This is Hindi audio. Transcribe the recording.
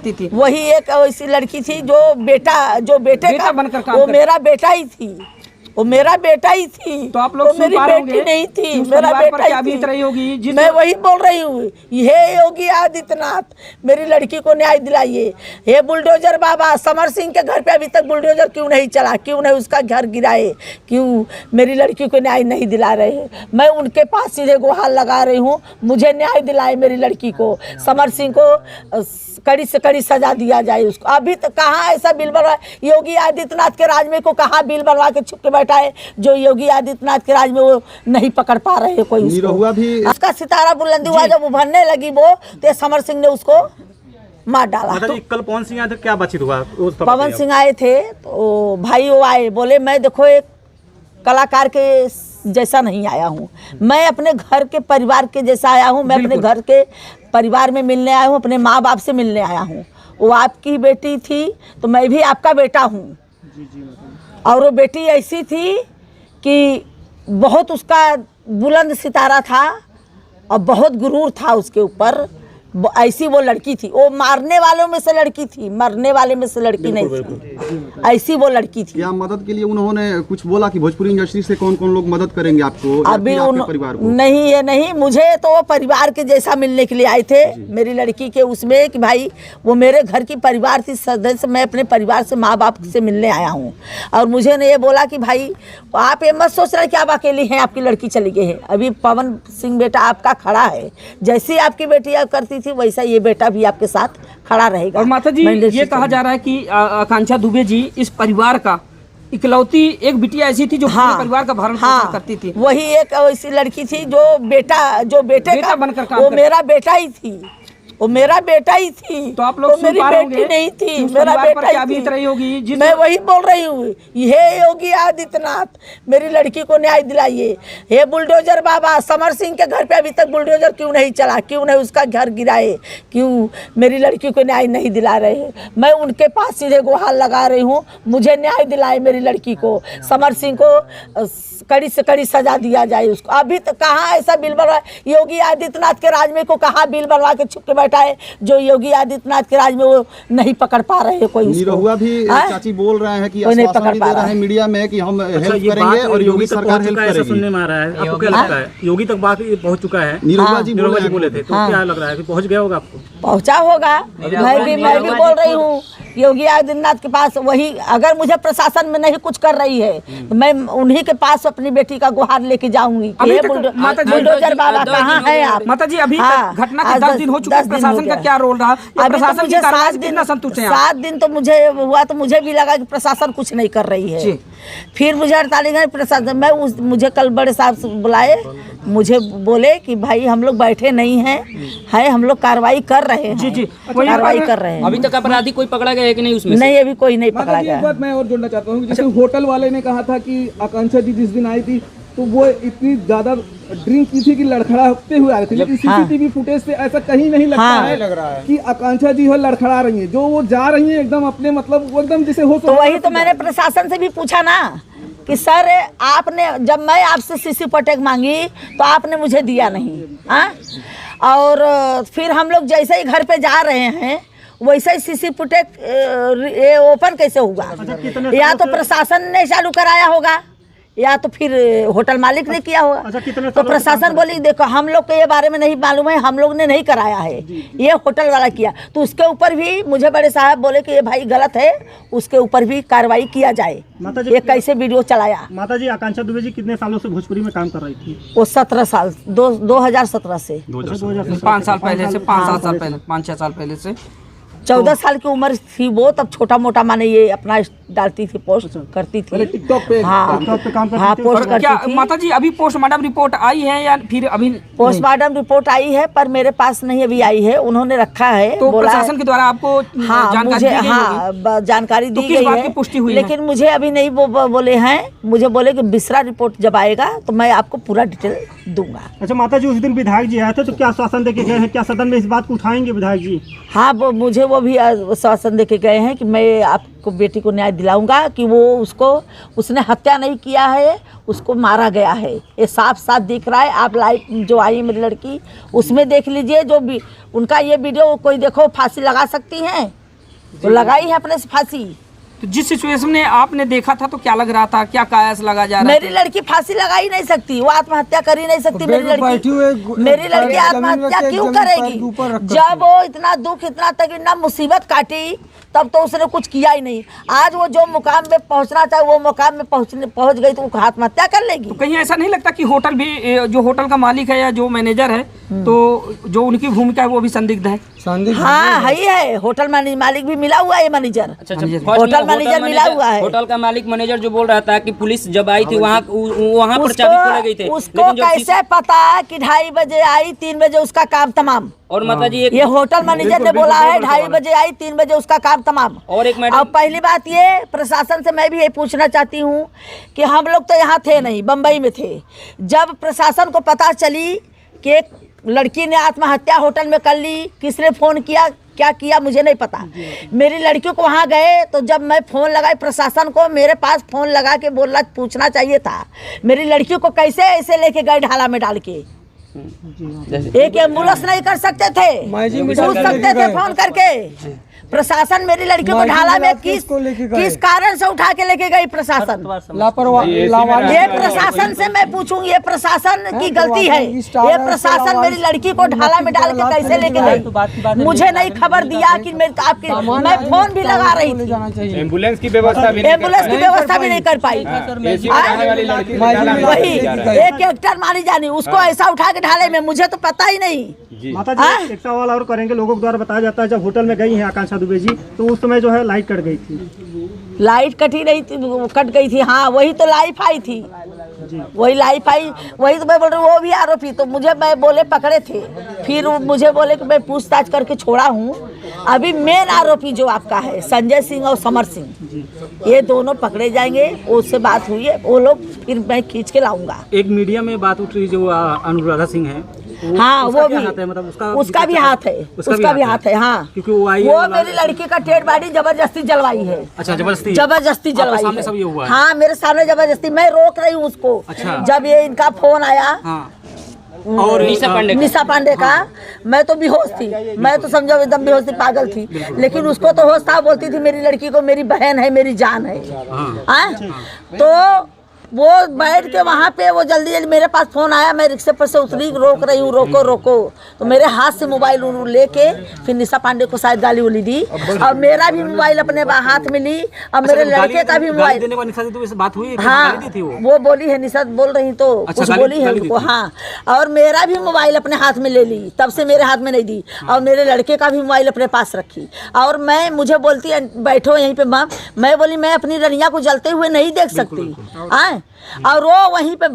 करती थी। वही एक ऐसी लड़की थी जो बेटे का बनकर काम वो मेरा बेटा ही थी, वो मेरा बेटा ही थी। तो आप लोग वो मेरी बेटी नहीं थी, मेरा बेटा ही बीत रही होगी। मैं वही बोल रही हूँ, ये योगी आदित्यनाथ मेरी लड़की को न्याय दिलाइए। हे बुलडोजर बाबा, समर सिंह के घर पे अभी तक बुलडोजर क्यों नहीं चला, क्यों नहीं उसका घर गिराए, क्यों मेरी लड़की को न्याय नहीं दिला रहे। मैं उनके पास सीधे गुहार लगा रही हूँ, मुझे न्याय दिलाए मेरी लड़की को। समर सिंह को कड़ी से कड़ी सजा दिया जाए उसको। अभी तक कहाँ ऐसा बिल बनवा, योगी आदित्यनाथ के राज में को कहाँ बिल बनवा के छुप के बैठा है जो योगी आदित्यनाथ के राज में वो नहीं पकड़ पा रहे हैं कोई उसको। भी उसका सितारा बुलंदी हुआ जब उभरने लगी वो, तो समर सिंह ने उसको मार डाला। तो कल पवन सिंह आए थे, क्या बातचीत हुआ? पवन सिंह आए थे तो भाई वो आए, बोले मैं देखो एक कलाकार के जैसा नहीं आया हूँ, मैं अपने घर के परिवार के जैसा आया हूँ, मैं अपने घर के परिवार में मिलने आया हूँ, अपने माँ बाप से मिलने आया हूँ। वो आपकी बेटी थी तो मैं भी आपका बेटा हूँ। और वो बेटी ऐसी थी कि बहुत उसका बुलंद सितारा था और बहुत गुरूर था उसके ऊपर। ऐसी वो लड़की थी, वो मारने वालों में से लड़की थी, मरने वाले में से लड़की नहीं थी, ऐसी वो लड़की थी। क्या मदद के लिए उन्होंने कुछ बोला कि भोजपुरी इंडस्ट्री से कौन कौन लोग मदद करेंगे आपको? अभी परिवार को? नहीं, ये नहीं, मुझे तो वो परिवार के जैसा मिलने के लिए आए थे मेरी लड़की के उसमें, कि भाई वो मेरे घर की परिवार थी सदस्य, मैं अपने परिवार से माँ बाप से मिलने आया हूँ। और मुझे ने ये बोला कि भाई आप ये मत सोच रहे कि आप अकेली हैं, आपकी लड़की चली गई है, अभी पवन सिंह बेटा आपका खड़ा है, जैसी आपकी बेटी आप करती थी वैसा ये बेटा भी आपके साथ खड़ा रहेगा। और माता जी ये कहा जा रहा है कि आकांक्षा दुबे जी इस परिवार का इकलौती एक बिटिया ऐसी थी जो पूरे परिवार का भरण पोषण करती थी। वही एक ऐसी लड़की थी जो बेटे का बनकर काम वो मेरा बेटा ही थी, वो मेरा बेटा ही थी। तो आप लोग मेरी बेटी नहीं थी, मेरा बेटा क्या बीत रही होगी। मैं वही बोल रही हूँ, ये योगी आदित्यनाथ मेरी लड़की को न्याय दिलाइए। हे बुलडोजर बाबा, समर सिंह के घर पे अभी तक बुलडोजर क्यों नहीं चला, क्यों नहीं उसका घर गिराए, क्यों मेरी लड़की को न्याय नहीं दिला रहे। मैं उनके पास सीधे गुहार लगा रही हूँ, मुझे न्याय दिलाए मेरी लड़की को। समर सिंह को कड़ी से कड़ी सजा दिया जाए उसको। अभी तक कहाँ ऐसा बिल बनवा, योगी आदित्यनाथ के राज में को कहाँ बिल बनवा के छुप के बैठा है जो योगी आदित्यनाथ के राज में वो नहीं पकड़ पा रहे हैं कोई उसको। भी चाची बोल रहे हैं कि नहीं पकड़ पा रहे हैं मीडिया में कि हम हेल्प करेंगे और योगी सरकार हेल्प करेगी। सुनने में आ रहा है, आपको क्या लगता है? योगी तक बात पहुंच चुका है? निरुपा जी बोले थे, तो क्या लग रहा है कि पहुंच गया होगा आपको? पहुंचा होगा। मैं भी बोल रही हूँ योगी आदित्यनाथ के पास, वही अगर मुझे प्रशासन में नहीं कुछ कर रही है तो मैं उन्हीं के पास अपनी बेटी का गुहार लेके जाऊंगी। बुलडोजर बाबा कहाँ है आप? माता जी अभी घटना के 10 दिन हो चुके, प्रशासन का क्या रोल रहा? प्रशासन की कार्रवाई से कितना संतुष्ट हैं? 7 दिन तो मुझे हुआ, तो मुझे भी लगा कि प्रशासन कुछ नहीं कर रही है। फिर मुझे 48 घंटे प्रशासन मुझे कल बड़े साहब से बुलाए, मुझे बोले कि भाई हम लोग बैठे नहीं हैं, हम लोग कार्रवाई कर रहे हैं। जी कार्रवाई कर रहे हैं। अभी तक अपराधी कोई पकड़ा गया है कि नहीं उसमें? नहीं, अभी कोई नहीं पकड़ा गया। एक बात मैं और जोड़ना चाहता हूँ, जैसे होटल वाले ने कहा था कि आकांक्षा जी जिस दिन आई थी तो वो इतनी ज्यादा ड्रिंक की थी कि लड़खड़ाते हुए आ रहे थे, लेकिन सीसीटीवी फुटेज से ऐसा कहीं नहीं लगता है, लग रहा है कि आकांक्षा जी हो लड़खड़ा रही हैं। जो वो जा रही हैं एकदम अपने मतलब वो एकदम जैसे हो। तो वही तो मैंने प्रशासन से भी पूछा ना कि सर आपने, जब मैं आपसे सीसी फुटेज मांगी तो आपने मुझे दिया नहीं। और फिर हम लोग जैसे ही घर पे जा रहे हैं वैसे ही सीसी फुटेज ओपन कैसे होगा? या तो प्रशासन ने चालू कराया होगा या तो फिर होटल मालिक ने किया होगा। तो प्रशासन बोली देखो हम लोग को ये बारे में नहीं मालूम है, हम लोग ने नहीं कराया है, ये होटल वाला किया। तो उसके ऊपर भी मुझे बड़े साहब बोले कि ये भाई गलत है, उसके ऊपर भी कार्रवाई किया जाए। ये कैसे वीडियो चलाया? माता जी आकांक्षा दुबे जी कितने सालों से भोजपुरी में काम कर रही थी? वो 17 साल 2017 से 5 साल पहले से 5-7 साल पहले 5-6 साल पहले से 14 साल की उम्र थी वो, तब छोटा मोटा माने ये अपना डालती थी, पोस्ट करती थी टिकटॉक पे। पोस्ट करती थी। माता जी अभी पोस्टमार्टम रिपोर्ट आई है या फिर अभी? पोस्टमार्टम रिपोर्ट आई है पर मेरे पास नहीं अभी आई है, उन्होंने रखा है। तो प्रशासन के द्वारा आपको जानकारी दी गई है, पुष्टि हुई, लेकिन मुझे अभी नहीं बोले हैं। मुझे बोले कि बिसरा रिपोर्ट जब आएगा तो मैं आपको पूरा डिटेल दूंगा। अच्छा माता जी, उस दिन विधायक जी आए थे तो क्या आश्वासन देके गए हैं? क्या सदन में इस बात को उठाएंगे विधायक जी? हाँ, मुझे वो भी आश्वासन देके गए हैं कि मैं आप को बेटी को न्याय दिलाऊंगा कि वो उसने हत्या नहीं किया है, उसको मारा गया है। ये साफ साफ दिख रहा है। आप लाइव जो आई मेरी लड़की उसमें देख लीजिए, जो भी उनका ये वीडियो कोई देखो, फांसी लगा सकती हैं तो लगाई है अपने से फांसी। तो जिस सिचुएशन में आपने देखा था तो क्या लग रहा था, क्या कायस लगा जा रहा मेरी लड़की फांसी लगा ही नहीं सकती, वो आत्महत्या कर ही नहीं सकती। मेरी लड़की आत्महत्या क्यों करेगी? जब वो इतना दुख, इतना तक मुसीबत काटी, तब तो उसने कुछ किया ही नहीं। आज वो जो मुकाम पे पहुंचना था वो मुकाम में पहुंच गई तो वो आत्महत्या कर लेगी। तो कहीं ऐसा नहीं लगता कि होटल भी, जो होटल का मालिक है या जो मैनेजर है, तो जो उनकी भूमिका है वो भी संदिग्ध है? हाँ है, होटल मालिक भी मिला हुआ है, मैनेजर। अच्छा, होटल मैनेजर मिला हुआ है। होटल का मालिक मैनेजर जो बोल रहा था कि पुलिस जब आई थी वहाँ पर चाबी खोले गई थे। उसको कैसे पता कि 2:30 बजे आई, 3 बजे उसका काम तमाम? और माताजी ये होटल मैनेजर ने बोला है 2:30 बजे आई, 3 बजे उसका काम तमाम। और एक मैडम, अब पहली बात ये प्रशासन से मैं भी ये पूछना चाहती हूँ कि हम लोग तो यहाँ थे नहीं, बम्बई में थे। जब प्रशासन को पता चली कि एक लड़की ने आत्महत्या होटल में कर ली, किसने फ़ोन किया, क्या किया, मुझे नहीं पता। मेरी लड़की को वहाँ गए तो जब मैं फ़ोन लगाई प्रशासन को, मेरे पास फ़ोन लगा के पूछना चाहिए था मेरी लड़की को कैसे ऐसे लेके गए ढाला में डाल के। एक एम्बुलेंस नहीं कर सकते थे, पूछ सकते थे फोन करके। प्रशासन मेरी लड़की को ढाला में किस कारण से उठा के लेके गई? प्रशासन लापरवाही। ये प्रशासन से मैं पूछूं, ये प्रशासन की गलती है। ये प्रशासन मेरी लड़की को ढाला में डाल के कैसे लेके गई? मुझे नहीं खबर दिया कि मैं फोन भी लगा रही थी, एम्बुलेंस की व्यवस्था भी नहीं कर पाई। वही एक एक्टर मानी जानी, उसको ऐसा उठा के ढाले में, मुझे तो पता ही नहीं। माता जी एक सवाल और करेंगे। लोगों के द्वारा बताया जाता है जब होटल में गई हैं आकांक्षा दुबे जी, तो उस समय जो है लाइट कट गई थी। लाइट कटी नहीं थी, कट गई थी। हाँ वही तो लाइफ आई थी, वही लाइफ आई, वही तो मैं बोल रही हूँ। वो भी आरोपी तो मुझे मैं बोले पकड़े थे, फिर मुझे बोले कि मैं पूछताछ करके छोड़ा हूँ। अभी मेन आरोपी जो आपका है संजय सिंह और समर सिंह, ये दोनों पकड़े जाएंगे। उससे बात हुई है, वो लोग फिर मैं खींच के लाऊंगा। एक मीडिया में बात उठ रही जो अनुराधा सिंह है, हाँ वो भी हाथ है, मतलब उसका भी हाथ है, उसका भी हाथ है। हाँ क्योंकि वो मेरी लड़की का डेड बॉडी जबरदस्ती जलवाई है। अच्छा, जबरदस्ती जलवाई है। सब ये हुआ है? हाँ मेरे सामने जबरदस्ती, मैं रोक रही हूँ उसको। अच्छा। जब ये इनका फोन आया और निशा पांडे का, मैं तो बेहोश थी, मैं तो समझो एकदम बेहोश थी, पागल थी। लेकिन उसको तो होश था, बोलती थी मेरी लड़की को मेरी बहन है, मेरी जान है। तो वो बैठ के वहाँ पे वो जल्दी जल्दी मेरे पास फ़ोन आया, मैं रिक्शे पर से उतरी, रोक रही हूँ, रोको रोको। तो मेरे हाथ से मोबाइल लेके फिर निशा पांडे को शायद गाली उली दी, और मेरा भी मोबाइल अपने हाथ में ली, और मेरे लड़के का भी मोबाइल। बात हुई? हाँ वो बोली है, निशा बोल रही तो कुछ बोली है उनको। हाँ और मेरा भी मोबाइल अपने हाथ में ले ली, तब से मेरे हाथ में नहीं दी, और मेरे लड़के का भी मोबाइल अपने पास रखी। और मुझे बोलती है बैठो यहीं पे। मैं बोली मैं अपनी रनिया को जलते हुए नहीं देख सकती। और वो वहीं पे